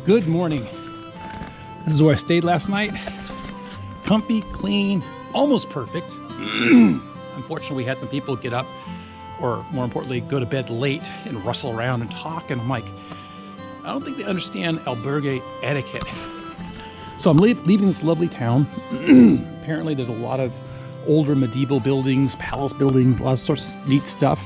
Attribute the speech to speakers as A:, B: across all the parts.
A: Good morning. This is where I stayed last night. Comfy, clean, almost perfect. Unfortunately, we had some people get up, or more importantly, go to bed late and rustle around and talk. And I'm like, I don't think they understand albergue etiquette. So I'm leaving this lovely town. Apparently, there's a lot of older medieval buildings, palace buildings, a lot of sorts of neat stuff.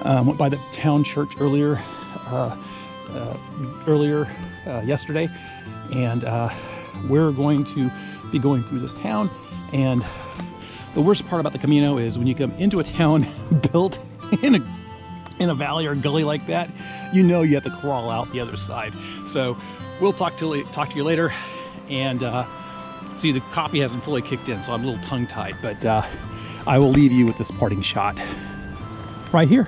A: Went by the town church earlier yesterday, and we're going to be going through this town. And the worst part about the Camino is when you come into a town built in a valley or gully like that, you know you have to crawl out the other side. So we'll talk to you later. And see, the coffee hasn't fully kicked in, so I'm a little tongue-tied, but I will leave you with this parting shot right here.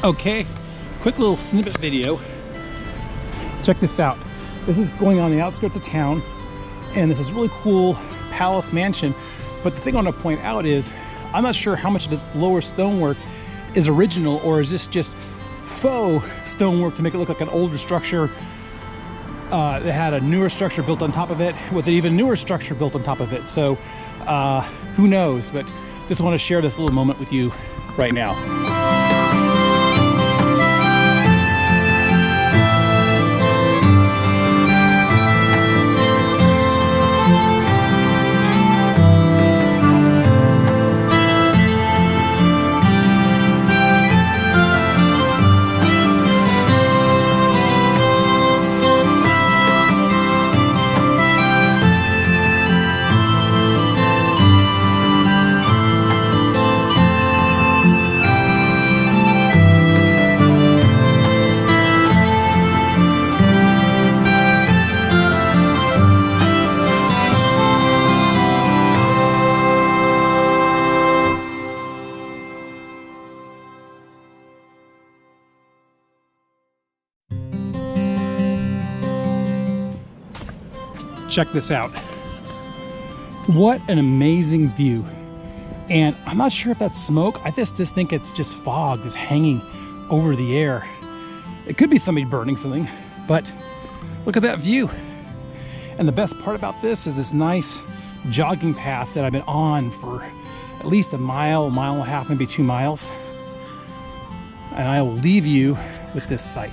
A: Okay, quick little snippet video. Check this out. This is going on the outskirts of town, and this is really cool palace mansion. But the thing I want to point out is, I'm not sure how much of this lower stonework is original, or is this just faux stonework to make it look like an older structure that had a newer structure built on top of it, with an even newer structure built on top of it. So who knows? But just want to share this little moment with you right now. Check this out. What an amazing view. And I'm not sure if that's smoke. I just think it's just fog just hanging over the air. It could be somebody burning something, but look at that view. And the best part about this is this nice jogging path that I've been on for at least a mile and a half, maybe 2 miles. And I will leave you with this sight.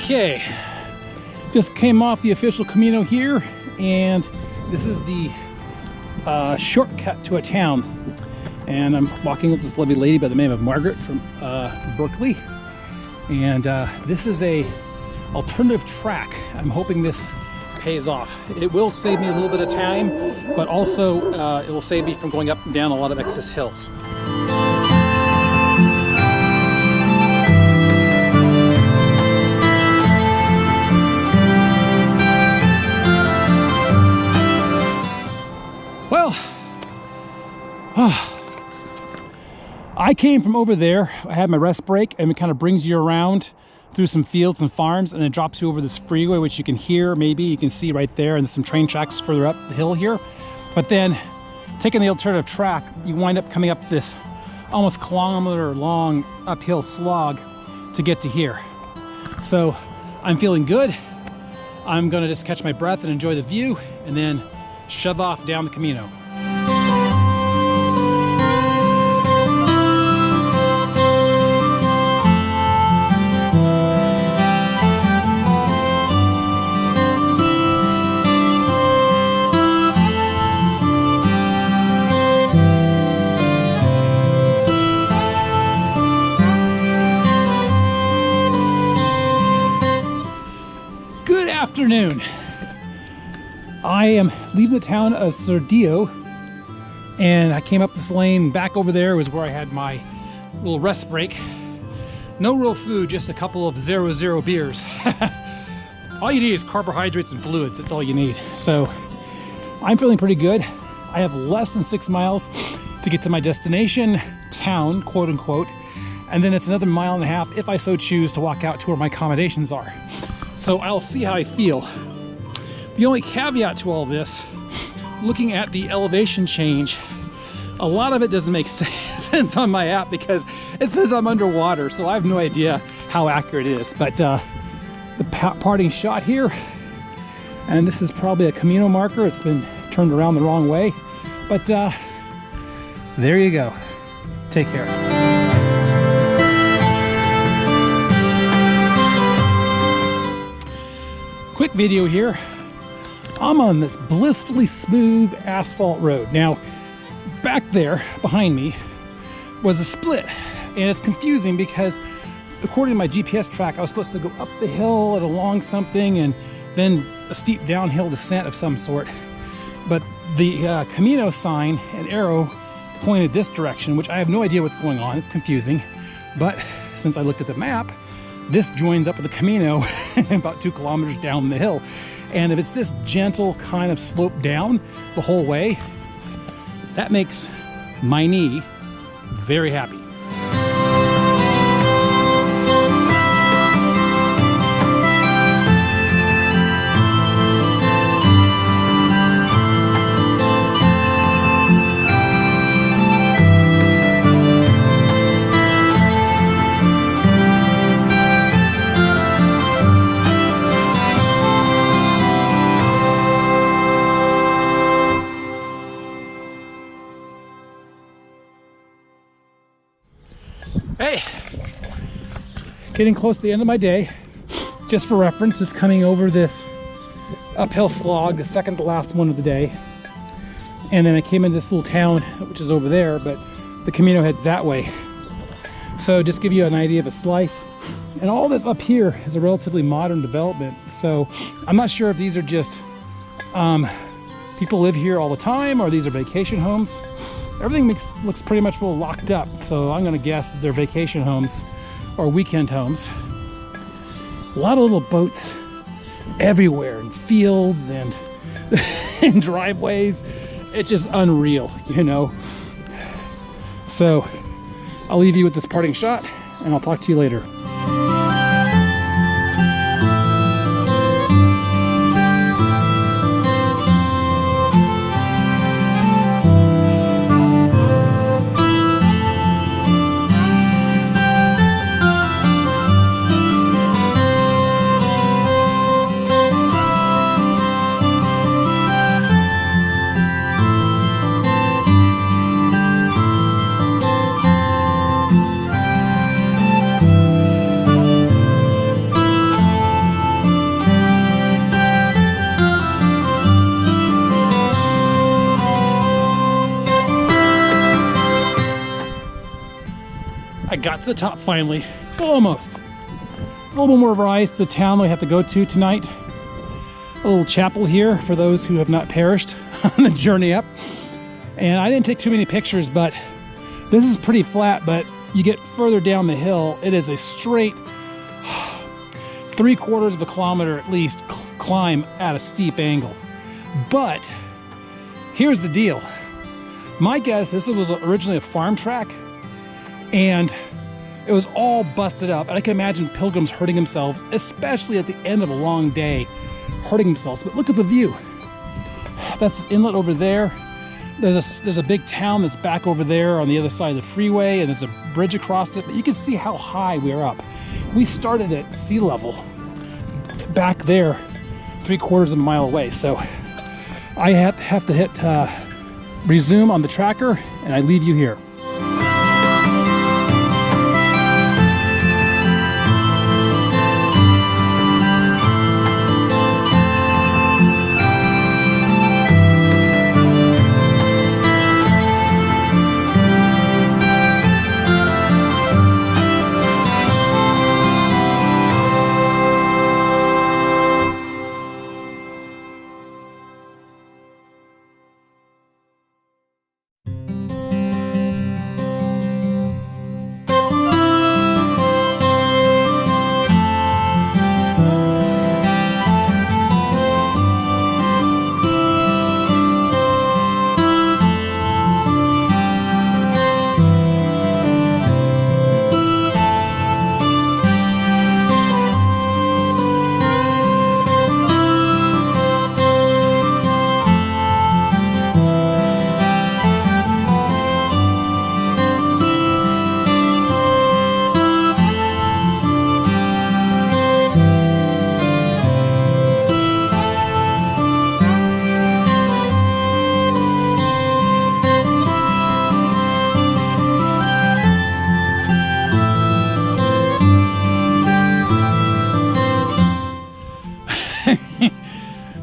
A: Okay, just came off the official Camino here, and this is the shortcut to a town. And I'm walking with this lovely lady by the name of Margaret from Berkeley. And this is a alternative track. I'm hoping this pays off. It will save me a little bit of time, but also it will save me from going up and down a lot of excess hills. Well, I came from over there. I had my rest break, and it kind of brings you around through some fields and farms, and then drops you over this freeway, which you can hear, maybe you can see right there, and some train tracks further up the hill here. But then taking the alternative track, you wind up coming up this almost kilometer long uphill slog to get to here. So I'm feeling good. I'm gonna just catch my breath and enjoy the view, and then shove off down the Camino. Good afternoon. I am leaving the town of Sardillo, and I came up this lane. Back over there was where I had my little rest break. No real food, just a couple of 0-0 beers. All you need is carbohydrates and fluids. That's all you need. So I'm feeling pretty good. I have less than 6 miles to get to my destination town, quote unquote, and then it's another 1.5 miles if I so choose to walk out to where my accommodations are. So I'll see how I feel. The only caveat to all this, looking at the elevation change, a lot of it doesn't make sense on my app because it says I'm underwater, so I have no idea how accurate it is. But the parting shot here, and this is probably a Camino marker. It's been turned around the wrong way, but there you go. Take care. Quick video here. I'm on this blissfully smooth asphalt road. Now, back there behind me was a split, and it's confusing because according to my GPS track, I was supposed to go up the hill and along something and then a steep downhill descent of some sort. But the Camino sign and arrow pointed this direction, which I have no idea what's going on. It's confusing. But since I looked at the map, this joins up with the Camino about 2 kilometers down the hill. And if it's this gentle kind of slope down the whole way, that makes my knee very happy. Hey, getting close to the end of my day. Just for reference, just coming over this uphill slog, the second to last one of the day. And then I came into this little town, which is over there, but the Camino heads that way. So just give you an idea of a slice. And all this up here is a relatively modern development. So I'm not sure if these are just people live here all the time, or these are vacation homes. Everything looks pretty much well locked up, so I'm gonna guess that they're vacation homes or weekend homes. A lot of little boats everywhere, in fields and in driveways. It's just unreal, you know? So I'll leave you with this parting shot, and I'll talk to you later. got to the top finally. Almost. There's a little more rise to the town we have to go to tonight. A little chapel here for those who have not perished on the journey up. And I didn't take too many pictures, but this is pretty flat, but you get further down the hill, it is a straight 3/4 of a kilometer at least climb at a steep angle. But here's the deal. My guess, this was originally a farm track and it was all busted up. And I can imagine pilgrims hurting themselves, especially at the end of a long day, hurting themselves. But look at the view. That's an inlet over there. There's a big town that's back over there on the other side of the freeway, and there's a bridge across it. But you can see how high we're up. We started at sea level back there 3/4 of a mile away. So I have to hit resume on the tracker, and I leave you here.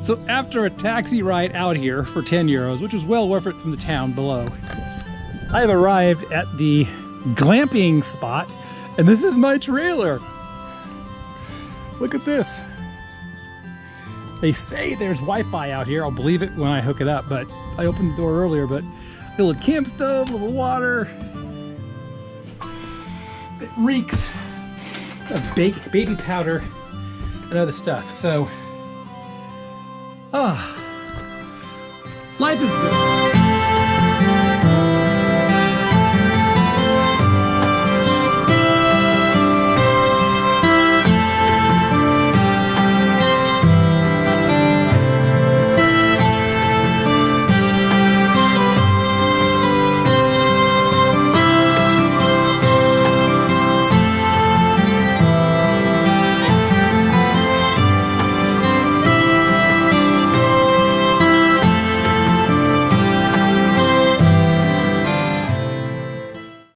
A: So after a taxi ride out here for 10 euros, which was well worth it from the town below, I have arrived at the glamping spot, and this is my trailer. Look at this. They say there's Wi-Fi out here. I'll believe it when I hook it up, but I opened the door earlier, but a little camp stove, a little water. It reeks of baby powder and other stuff. So, life is good.